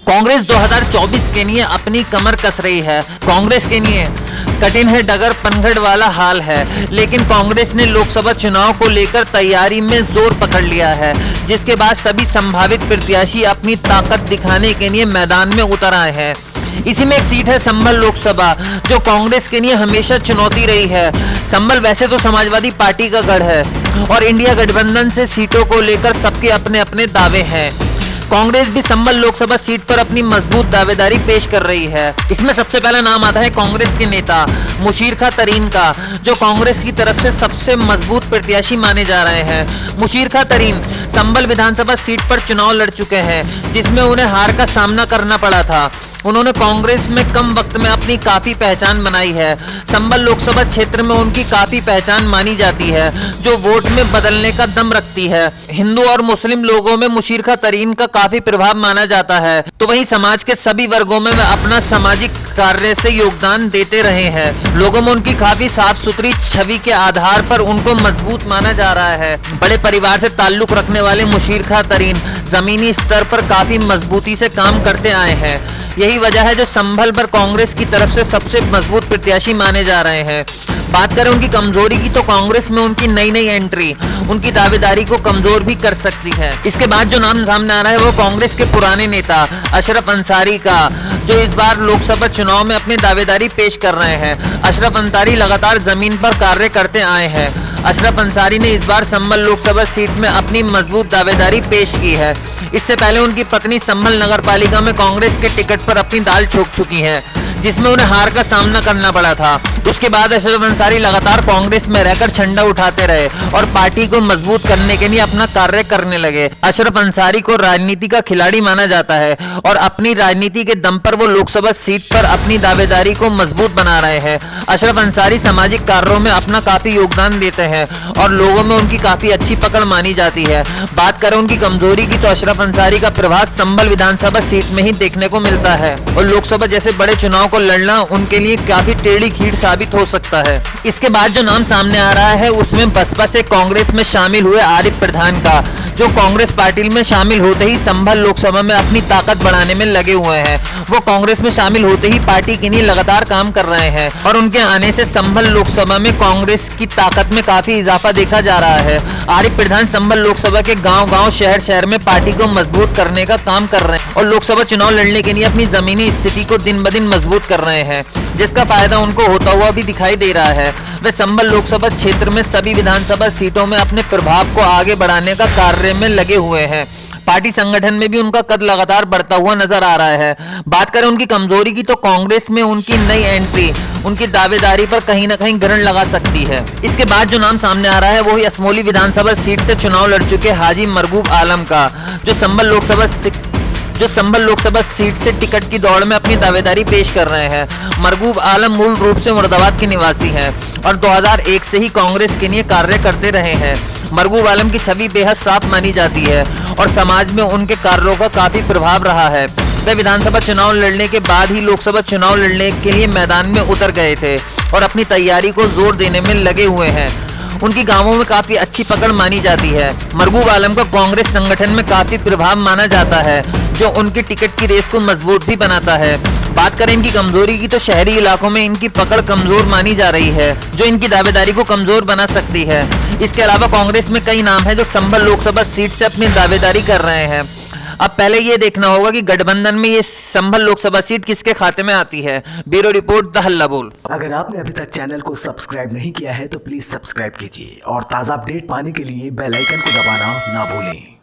कांग्रेस 2024 के लिए अपनी कमर कस रही है। कांग्रेस के लिए कठिन है डगर, पनघट वाला हाल है, लेकिन कांग्रेस ने लोकसभा चुनाव को लेकर तैयारी में जोर पकड़ लिया है, जिसके बाद सभी संभावित प्रत्याशी अपनी ताकत दिखाने के लिए मैदान में उतर आए हैं। इसी में एक सीट है संभल लोकसभा, जो कांग्रेस के लिए हमेशा चुनौती रही है। संभल वैसे तो समाजवादी पार्टी का गढ़ है और इंडिया गठबंधन से सीटों को लेकर सबके अपने अपने दावे हैं। कांग्रेस भी संभल लोकसभा सीट पर अपनी मजबूत दावेदारी पेश कर रही है। इसमें सबसे पहला नाम आता है कांग्रेस के नेता मुशीर खां तरीन का, जो कांग्रेस की तरफ से सबसे मजबूत प्रत्याशी माने जा रहे हैं। मुशीर खां तरीन संभल विधानसभा सीट पर चुनाव लड़ चुके हैं, जिसमें उन्हें हार का सामना करना पड़ा था। उन्होंने कांग्रेस में कम वक्त में अपनी काफी पहचान बनाई है। संभल लोकसभा क्षेत्र में उनकी काफी पहचान मानी जाती है, जो वोट में बदलने का दम रखती है। हिंदू और मुस्लिम लोगों में मुशीर खां तरीन का काफी प्रभाव माना जाता है, तो वहीं समाज के सभी वर्गों में वे अपना सामाजिक कार्य से योगदान देते रहे हैं। लोगों में उनकी काफी साफ सुथरी छवि के आधार पर उनको मजबूत माना जा रहा है। बड़े परिवार से ताल्लुक रखने वाले मुशीर खां तरीन जमीनी स्तर पर काफी मजबूती से काम करते आए हैं। यही वजह है जो संभल पर कांग्रेस की तरफ से सबसे मजबूत प्रत्याशी माने जा रहे हैं। बात करें उनकी कमजोरी की, तो कांग्रेस में उनकी नई नई एंट्री उनकी दावेदारी को कमजोर भी कर सकती है। इसके बाद जो नाम सामने आ रहा है वो कांग्रेस के पुराने नेता अशरफ अंसारी का, जो इस बार लोकसभा चुनाव में अपनी दावेदारी पेश कर रहे हैं। अशरफ अंसारी लगातार जमीन पर कार्य करते आए हैं। अशरफ अंसारी ने इस बार संभल लोकसभा सीट में अपनी मजबूत दावेदारी पेश की है। इससे पहले उनकी पत्नी संभल नगरपालिका में कांग्रेस के टिकट पर अपनी दाल ठोक चुकी हैं, जिसमें उन्हें हार का सामना करना पड़ा था। उसके बाद अशरफ अंसारी लगातार कांग्रेस में रहकर झंडा उठाते रहे और पार्टी को मजबूत करने के लिए अपना कार्य करने लगे। अशरफ अंसारी को राजनीति का खिलाड़ी माना जाता है और अपनी राजनीति के दम पर वो लोकसभा सीट पर अपनी दावेदारी को मजबूत बना रहे हैं। अशरफ अंसारी सामाजिक कार्यों में अपना काफी योगदान देते हैं और लोगों में उनकी काफी अच्छी पकड़ मानी जाती है। बात करें उनकी कमजोरी की, तो अशरफ अंसारी का प्रभाव संभल विधानसभा सीट में ही देखने को मिलता है और लोकसभा जैसे बड़े चुनाव को लड़ना उनके लिए काफी टेढ़ी खीर साबित हो सकता है। इसके बाद जो नाम सामने आ रहा है उसमें बसपा से कांग्रेस में शामिल हुए आरिफ प्रधान का, जो कांग्रेस पार्टी में शामिल होते ही संभल लोकसभा में अपनी ताकत बढ़ाने में लगे हुए हैं। वो कांग्रेस में शामिल होते ही पार्टी के लिए लगातार काम कर रहे हैं और उनके आने से संभल लोकसभा में कांग्रेस की ताकत में काफी इजाफा देखा जा रहा है। आरिफ प्रधान संभल लोकसभा के गांव-गांव, शहर-शहर में पार्टी को मजबूत करने का काम कर रहे हैं और लोकसभा चुनाव लड़ने के लिए अपनी जमीनी स्थिति को दिन ब दिन मजबूत कर रहे हैं, जिसका फायदा उनको होता हुआ भी दिखाई दे रहा है। वे संभल लोकसभा क्षेत्र में सभी विधानसभा सीटों में अपने प्रभाव को आगे बढ़ाने का कार्य में लगे हुए हैं। पार्टी संगठन में भी उनका कद लगातार बढ़ता हुआ नजर आ रहा है। बात करें उनकी कमजोरी की, तो कांग्रेस में उनकी नई एंट्री उनकी दावेदारी पर कहीं ना कहीं ग्रहण लगा सकती है। इसके बाद जो नाम सामने आ रहा है वही असमोली विधानसभा सीट से चुनाव लड़ चुके हाजी मरगूब आलम का, जो संभल लोकसभा सीट से टिकट की दौड़ में अपनी दावेदारी पेश कर रहे हैं। मरगूब आलम मूल रूप से मुरादाबाद के निवासी हैं और 2001 से ही कांग्रेस के लिए कार्य करते रहे हैं। मरगूब आलम की छवि बेहद साफ मानी जाती है और समाज में उनके कार्यों का काफी प्रभाव रहा है। वे विधानसभा चुनाव लड़ने के बाद ही लोकसभा चुनाव लड़ने के लिए मैदान में उतर गए थे और अपनी तैयारी को जोर देने में लगे हुए हैं। उनकी गांवों में काफी अच्छी पकड़ मानी जाती है। मरगूब आलम का कांग्रेस संगठन में काफी प्रभाव माना जाता है, जो उनकी टिकट की रेस को मजबूत भी बनाता है। बात करें इनकी कमजोरी की, तो शहरी इलाकों में इनकी पकड़ कमजोर मानी जा रही है, जो इनकी दावेदारी को कमजोर बना सकती है। इसके अलावा कांग्रेस में कई नाम हैं जो संभल लोकसभा सीट से अपनी दावेदारी कर रहे हैं। अब पहले ये देखना होगा कि गठबंधन में ये संभल लोकसभा सीट किसके खाते में आती है। ब्यूरो रिपोर्ट, द हल्ला बोल। अगर आपने अभी तक चैनल को सब्सक्राइब नहीं किया है तो प्लीज सब्सक्राइब कीजिए और ताज़ा अपडेट पाने के लिए बेल आइकन को दबाना ना भूलें।